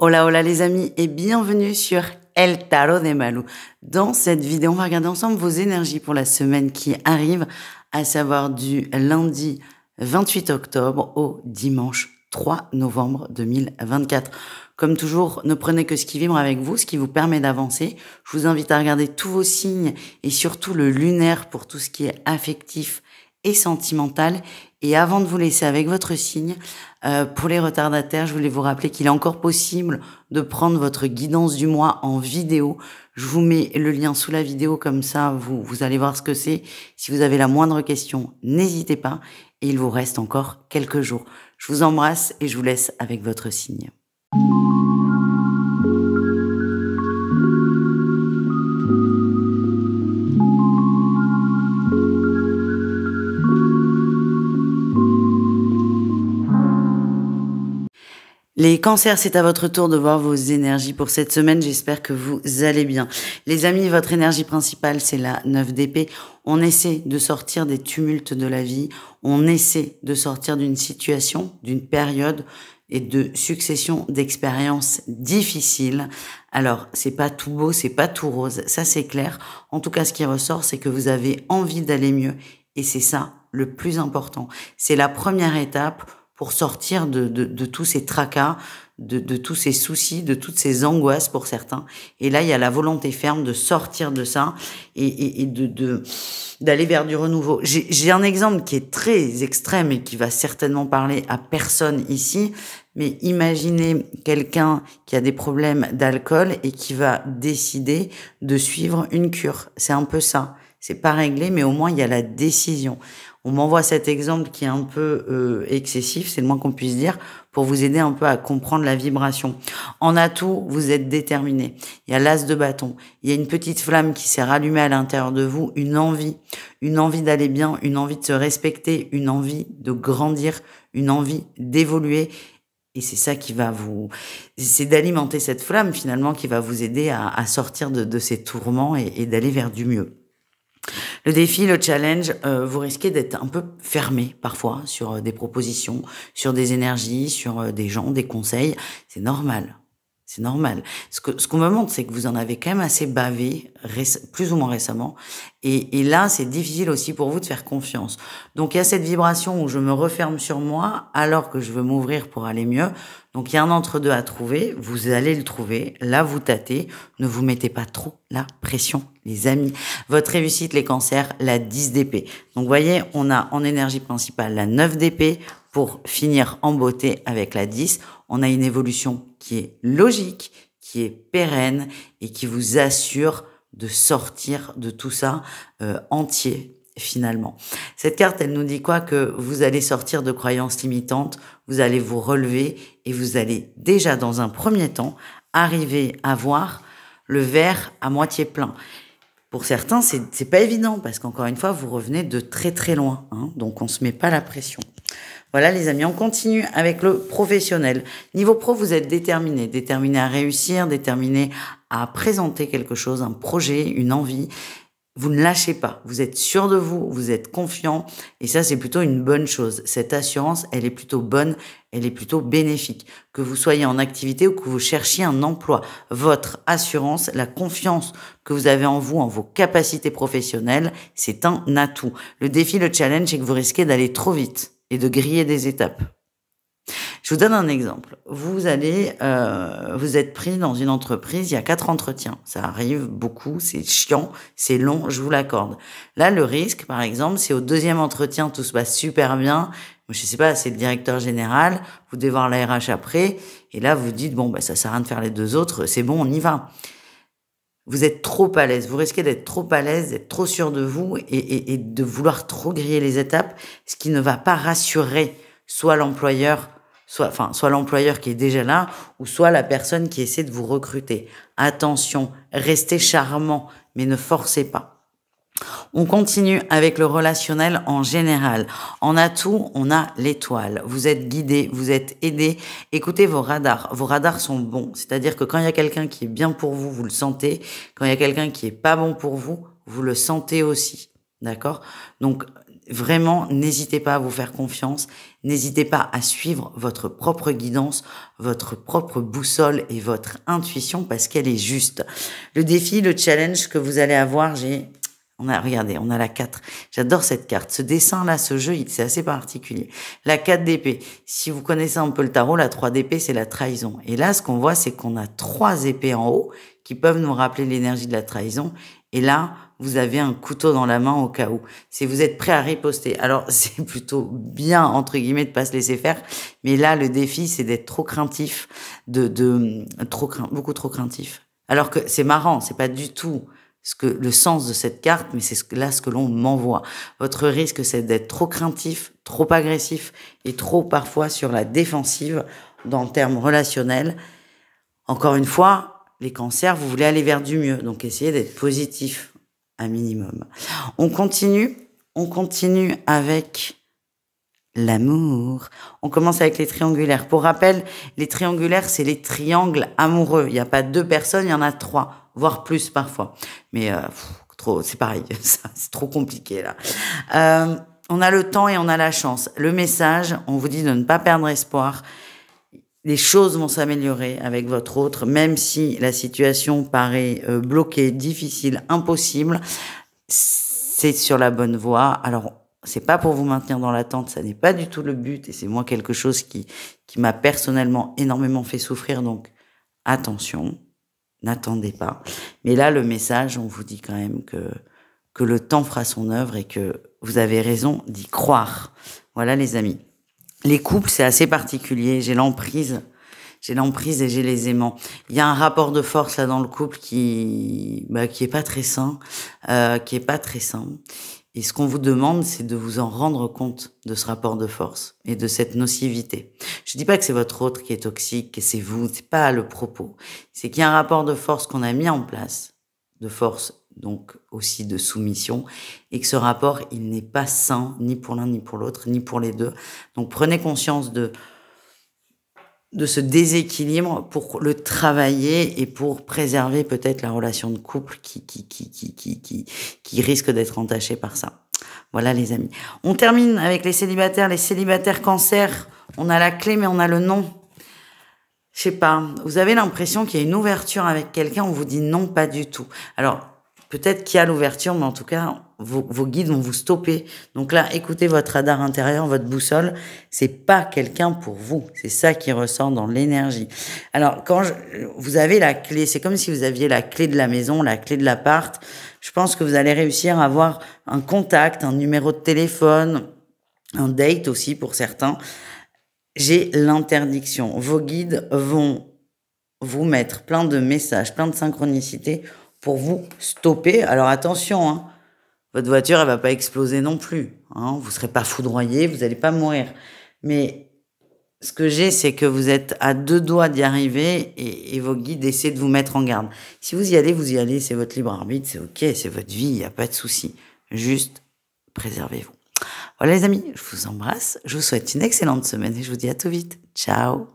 Hola, hola les amis et bienvenue sur El Tarot de Malou. Dans cette vidéo, on va regarder ensemble vos énergies pour la semaine qui arrive, à savoir du lundi 28 octobre au dimanche 3 novembre 2024. Comme toujours, ne prenez que ce qui vibre avec vous, ce qui vous permet d'avancer. Je vous invite à regarder tous vos signes et surtout le lunaire pour tout ce qui est affectif et sentimental. Et avant de vous laisser avec votre signe, pour les retardataires, je voulais vous rappeler qu'il est encore possible de prendre votre guidance du mois en vidéo. Je vous mets le lien sous la vidéo, comme ça vous allez voir ce que c'est. Si vous avez la moindre question, n'hésitez pas. Et il vous reste encore quelques jours. Je vous embrasse et je vous laisse avec votre signe. Les cancers, c'est à votre tour de voir vos énergies pour cette semaine. J'espère que vous allez bien. Les amis, votre énergie principale, c'est la 9 d'épée. On essaie de sortir des tumultes de la vie. On essaie de sortir d'une situation, d'une période et de succession d'expériences difficiles. Alors, c'est pas tout beau, c'est pas tout rose. Ça, c'est clair. En tout cas, ce qui ressort, c'est que vous avez envie d'aller mieux. Et c'est ça le plus important. C'est la première étape pour sortir de tous ces tracas, de tous ces soucis, de toutes ces angoisses pour certains. Et là, il y a la volonté ferme de sortir de ça et d'aller vers du renouveau. J'ai un exemple qui est très extrême et qui va certainement parler à personne ici, mais imaginez quelqu'un qui a des problèmes d'alcool et qui va décider de suivre une cure. C'est un peu ça. C'est pas réglé, mais au moins il y a la décision. On m'envoie cet exemple qui est un peu excessif, c'est le moins qu'on puisse dire, pour vous aider un peu à comprendre la vibration. En atout, vous êtes déterminé. Il y a l'as de bâton. Il y a une petite flamme qui s'est rallumée à l'intérieur de vous, une envie d'aller bien, une envie de se respecter, une envie de grandir, une envie d'évoluer. Et c'est ça qui va c'est d'alimenter cette flamme finalement qui va vous aider à sortir de ces tourments et d'aller vers du mieux. Le défi, le challenge, vous risquez d'être un peu fermé parfois sur des propositions, sur des énergies, sur des gens, des conseils. C'est normal. C'est normal. Ce qu'on me montre, c'est que vous en avez quand même assez bavé, plus ou moins récemment. Et là, c'est difficile aussi pour vous de faire confiance. Donc, il y a cette vibration où je me referme sur moi alors que je veux m'ouvrir pour aller mieux. Donc, il y a un entre-deux à trouver. Vous allez le trouver. Là, vous tâtez. Ne vous mettez pas trop la pression, les amis. Votre réussite, les cancers, la 10 d'épée. Donc, vous voyez, on a en énergie principale la 9 d'épée pour finir en beauté avec la 10. On a une évolution qui est logique, qui est pérenne et qui vous assure de sortir de tout ça entier finalement. Cette carte, elle nous dit quoi? Que vous allez sortir de croyances limitantes, vous allez vous relever et vous allez déjà dans un premier temps arriver à voir le verre à moitié plein. Pour certains, c'est pas évident parce qu'encore une fois, vous revenez de très très loin, hein, donc on se met pas la pression. Voilà les amis, on continue avec le professionnel. Niveau pro, vous êtes déterminé à réussir, déterminé à présenter quelque chose, un projet, une envie. Vous ne lâchez pas, vous êtes sûr de vous, vous êtes confiant et ça c'est plutôt une bonne chose. Cette assurance, elle est plutôt bonne, elle est plutôt bénéfique. Que vous soyez en activité ou que vous cherchiez un emploi, votre assurance, la confiance que vous avez en vous, en vos capacités professionnelles, c'est un atout. Le défi, le challenge, c'est que vous risquez d'aller trop vite et de griller des étapes. Je vous donne un exemple. Vous êtes pris dans une entreprise, il y a 4 entretiens. Ça arrive beaucoup, c'est chiant, c'est long, je vous l'accorde. Là, le risque, par exemple, c'est au 2e entretien, tout se passe super bien. Je sais pas, c'est le directeur général, vous devez voir la RH après, et là, vous dites, bon, ça sert à rien de faire les 2 autres, c'est bon, on y va. Vous êtes trop à l'aise, vous risquez d'être trop à l'aise, d'être trop sûr de vous et de vouloir trop griller les étapes, ce qui ne va pas rassurer soit l'employeur, soit l'employeur qui est déjà là, ou soit la personne qui essaie de vous recruter. Attention, restez charmant, mais ne forcez pas. On continue avec le relationnel en général. En atout, on a l'étoile. Vous êtes guidé, vous êtes aidé. Écoutez vos radars. Vos radars sont bons. C'est-à-dire que quand il y a quelqu'un qui est bien pour vous, vous le sentez. Quand il y a quelqu'un qui est pas bon pour vous, vous le sentez aussi. D'accord? Donc, vraiment, n'hésitez pas à vous faire confiance, n'hésitez pas à suivre votre propre guidance, votre propre boussole et votre intuition parce qu'elle est juste. Le défi, le challenge que vous allez avoir, regardez, on a la 4. J'adore cette carte. Ce dessin-là, ce jeu, c'est assez particulier. La 4 d'épée. Si vous connaissez un peu le tarot, la 3 d'épée, c'est la trahison. Et là, ce qu'on voit, c'est qu'on a 3 épées en haut qui peuvent nous rappeler l'énergie de la trahison. Et là, vous avez un couteau dans la main au cas où. Si vous êtes prêt à riposter. Alors, c'est plutôt bien, entre guillemets, de pas se laisser faire. Mais là, le défi, c'est d'être trop craintif, beaucoup trop craintif. Alors que c'est marrant, c'est pas du tout le sens de cette carte, mais c'est ce que l'on m'envoie. Votre risque, c'est d'être trop craintif, trop agressif et trop parfois sur la défensive dans le terme relationnel. Encore une fois, les cancers, vous voulez aller vers du mieux, donc essayez d'être positif un minimum. On continue avec l'amour. On commence avec les triangulaires. Pour rappel, les triangulaires, c'est les triangles amoureux. Il n'y a pas 2 personnes, il y en a 3, voire plus parfois. Mais c'est pareil, c'est trop compliqué là. On a le temps et on a la chance. Le message, on vous dit de ne pas perdre espoir. Les choses vont s'améliorer avec votre autre, même si la situation paraît bloquée, difficile, impossible. C'est sur la bonne voie. Alors, c'est pas pour vous maintenir dans l'attente, ça n'est pas du tout le but, et c'est moi quelque chose qui m'a personnellement énormément fait souffrir, donc attention, n'attendez pas. Mais là, le message, on vous dit quand même que le temps fera son œuvre et que vous avez raison d'y croire. Voilà les amis. Les couples, c'est assez particulier. J'ai l'emprise et j'ai les aimants. Il y a un rapport de force là dans le couple qui est pas très sain, Et ce qu'on vous demande, c'est de vous en rendre compte de ce rapport de force et de cette nocivité. Je dis pas que c'est votre autre qui est toxique, que c'est vous, c'est pas le propos. C'est qu'il y a un rapport de force qu'on a mis en place, de force donc aussi de soumission, et que ce rapport, il n'est pas sain, ni pour l'un, ni pour l'autre, ni pour les deux. Donc prenez conscience de ce déséquilibre pour le travailler et pour préserver peut-être la relation de couple qui risque d'être entachée par ça. Voilà les amis. On termine avec les célibataires cancer. On a la clé mais on a le non. Je sais pas, vous avez l'impression qu'il y a une ouverture avec quelqu'un, on vous dit non, pas du tout. Alors, peut-être qu'il y a l'ouverture, mais en tout cas, vos guides vont vous stopper. Donc là, écoutez votre radar intérieur, votre boussole. C'est pas quelqu'un pour vous. C'est ça qui ressort dans l'énergie. Alors, vous avez la clé, c'est comme si vous aviez la clé de la maison, la clé de l'appart. Je pense que vous allez réussir à avoir un contact, un numéro de téléphone, un date aussi pour certains. J'ai l'interdiction. Vos guides vont vous mettre plein de messages, plein de synchronicités pour vous stopper. Alors attention, hein, votre voiture, elle va pas exploser non plus. Hein, vous serez pas foudroyé, vous allez pas mourir. Mais ce que j'ai, c'est que vous êtes à 2 doigts d'y arriver et vos guides essaient de vous mettre en garde. Si vous y allez, c'est votre libre arbitre, c'est ok, c'est votre vie, il n'y a pas de souci. Juste, préservez-vous. Voilà les amis, je vous embrasse, je vous souhaite une excellente semaine et je vous dis à tout vite. Ciao.